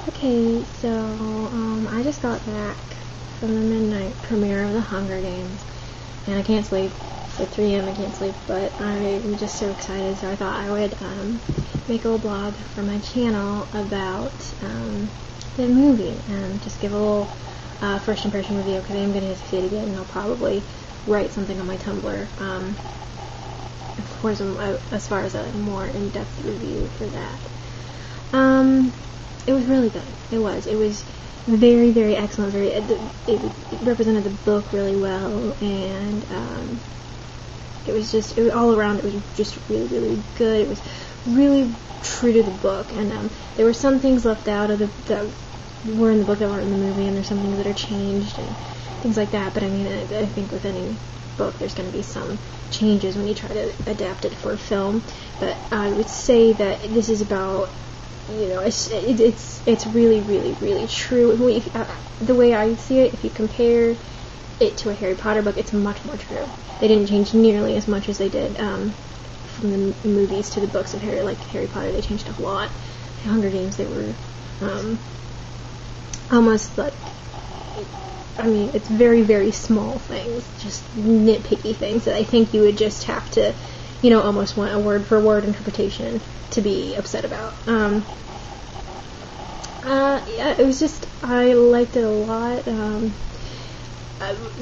Okay, so I just got back from the midnight premiere of The Hunger Games, and I can't sleep. It's like 3 a.m. I can't sleep, but I'm just so excited. So I thought I would make a little blog for my channel about the movie and just give a little first impression review, because I am going to see it again, and I'll probably write something on my Tumblr. Of course, as far as a more in-depth review for that. It was really good. It was very, very excellent. It represented the book really well, and it was all around. It was just really, really good. It was really true to the book, and there were some things left out of that were in the book that weren't in the movie, and there's some things that are changed and things like that. But I mean, I think with any book, there's going to be some changes when you try to adapt it for a film. But I would say that this is about, it's really, really, really true. The way I see it, if you compare it to a Harry Potter book, it's much more true. They didn't change nearly as much as they did from the movies to the books of Harry Potter. They changed a lot. The Hunger Games, they were almost like, it's very, very small things, just nitpicky things that I think you would just have to, almost want a word-for-word interpretation to be upset about. It was just, I liked it a lot.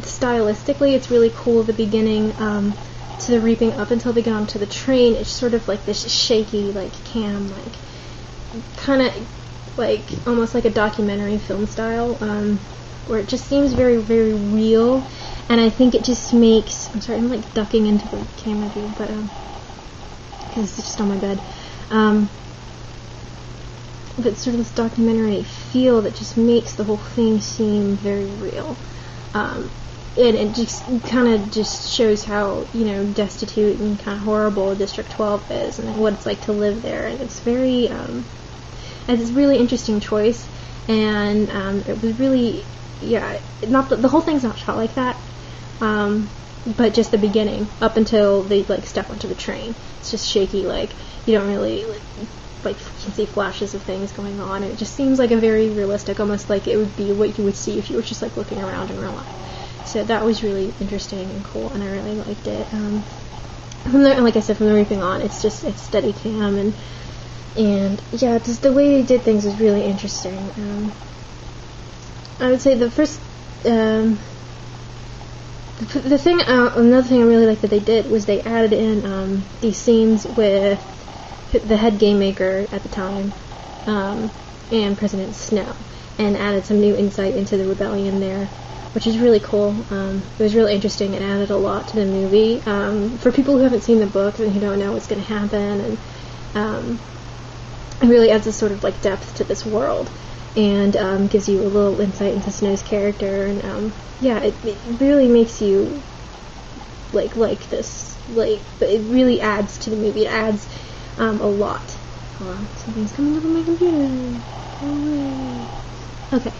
Stylistically, it's really cool at the beginning, to the reaping up until they get onto the train. It's sort of like this shaky, cam, kind of almost like a documentary film style, where it just seems very, very real, and I think it just makes, I'm sorry, I'm ducking into the camera view, but because it's just on my bed, but sort of this documentary feel that just makes the whole thing seem very real, and it just kind of just shows how, destitute and kind of horrible District 12 is, and what it's like to live there, and it's very, it's a really interesting choice, and it was really, not the whole thing's not shot like that, but just the beginning, up until they step onto the train. It's just shaky, you don't really, you can see flashes of things going on, and it just seems like a very realistic, almost like it would be what you would see if you were just looking around in real life. So that was really interesting and cool, and I really liked it. Like I said, from the reaping on, it's steady cam, and just the way they did things is really interesting. I would say the first, another thing I really liked that they did was they added in these scenes with the head game maker at the time, and President Snow, and added some new insight into the rebellion there, which is really cool. It was really interesting. It added a lot to the movie. For people who haven't seen the book and who don't know what's going to happen, and it really adds a sort of depth to this world, and gives you a little insight into Snow's character, and it really makes you like this, but it really adds to the movie. It adds a lot. Hold on, something's coming up on my computer. Okay.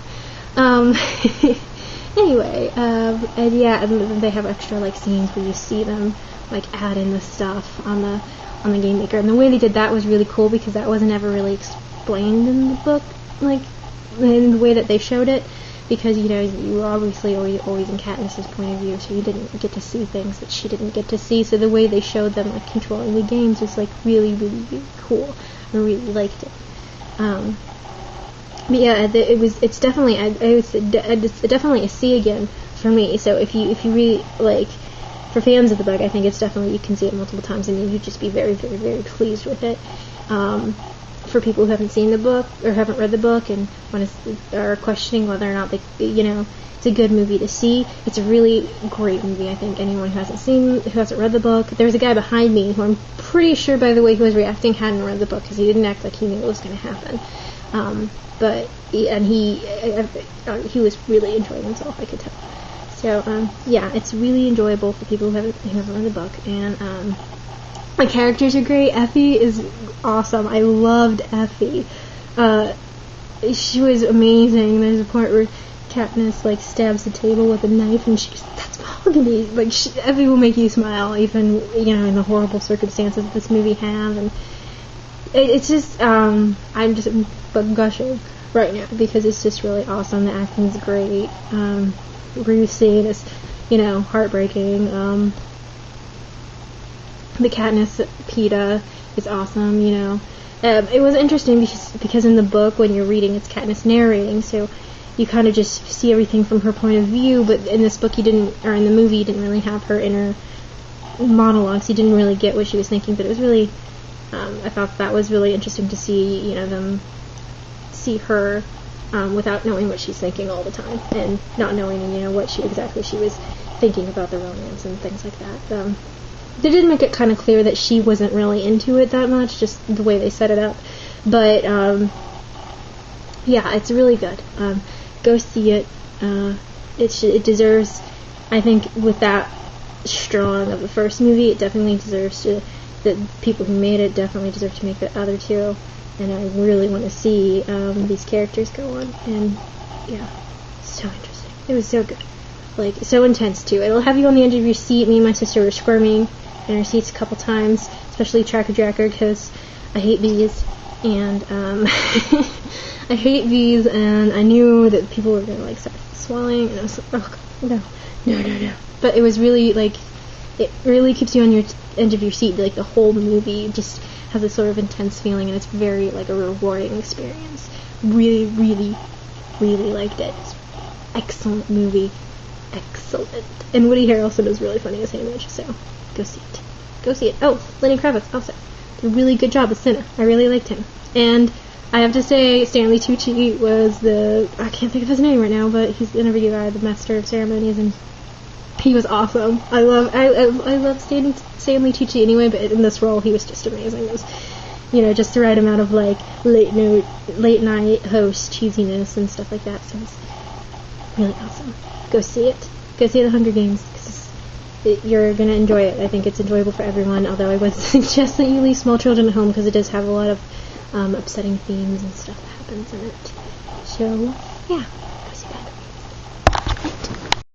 Anyway, and they have extra scenes where you see them add in the stuff on the game maker, and the way they did that was really cool, because that wasn't ever really explained in the book, in the way that they showed it, because you were obviously always in Katniss's point of view, so you didn't get to see things that she didn't get to see. So the way they showed them controlling the games was really, really, really cool. I really liked it. But it's definitely, it's definitely a see again for me. So if you really for fans of the book, I think it's definitely, you can see it multiple times and you'd just be very, very, very pleased with it. For people who haven't seen the book or haven't read the book and are questioning whether or not it's a good movie to see, it's a really great movie. I think anyone who hasn't read the book, there's a guy behind me who I'm pretty sure, by the way he was reacting, hadn't read the book, because he didn't act like he knew what was going to happen. He was really enjoying himself, I could tell. So it's really enjoyable for people who haven't read the book, and the characters are great. Effie is awesome. I loved Effie. She was amazing. There's a part where Katniss stabs the table with a knife, and she goes, "That's mahogany." Effie will make you smile, even in the horrible circumstances that this movie have, and it's just I'm just gushing right now because it's just really awesome. The acting's great. Ruth scene is, heartbreaking. The Katniss PETA is awesome. It was interesting because in the book when you're reading, it's Katniss narrating, so you kind of just see everything from her point of view. But in this book, in the movie, you didn't really have her inner monologues. You didn't really get what she was thinking. But it was really, I thought that was really interesting to see, them see her without knowing what she's thinking all the time, and not knowing, what she was thinking about the romance and things like that. They did make it kind of clear that she wasn't really into it that much, just the way they set it up. But yeah, it's really good. Go see it. It deserves, I think, with that strong of the first movie, it definitely deserves to. The people who made it definitely deserve to make the other two. And I really want to see these characters go on. And yeah, so interesting. It was so good. Like, so intense, too. It'll have you on the edge of your seat. Me and my sister were squirming in our seats a couple times, especially Tracker Jacker, because I hate bees. And I hate bees, and I knew that people were going to, start swallowing. And I was like, oh, God, no. But it was really, it really keeps you on your edge of your seat. Like, the whole movie just has this sort of intense feeling, and it's very, a rewarding experience. Really, really, really liked it. It's excellent movie. Excellent. And Woody Harrelson is really funny as Haymitch, so go see it. Go see it. Oh, Lenny Kravitz also did a really good job as Cinna. I really liked him. And I have to say, Stanley Tucci was I can't think of his name right now, but he's the interview guy, the master of ceremonies, and he was awesome. I love Stanley Tucci anyway, but in this role he was just amazing. It was, just the right amount of late night host cheesiness and stuff like that. So it's really awesome. Go see it. Go see The Hunger Games, because you're gonna enjoy it. I think it's enjoyable for everyone. Although I would suggest that you leave small children at home, because it does have a lot of upsetting themes and stuff that happens in it. So yeah, go see that.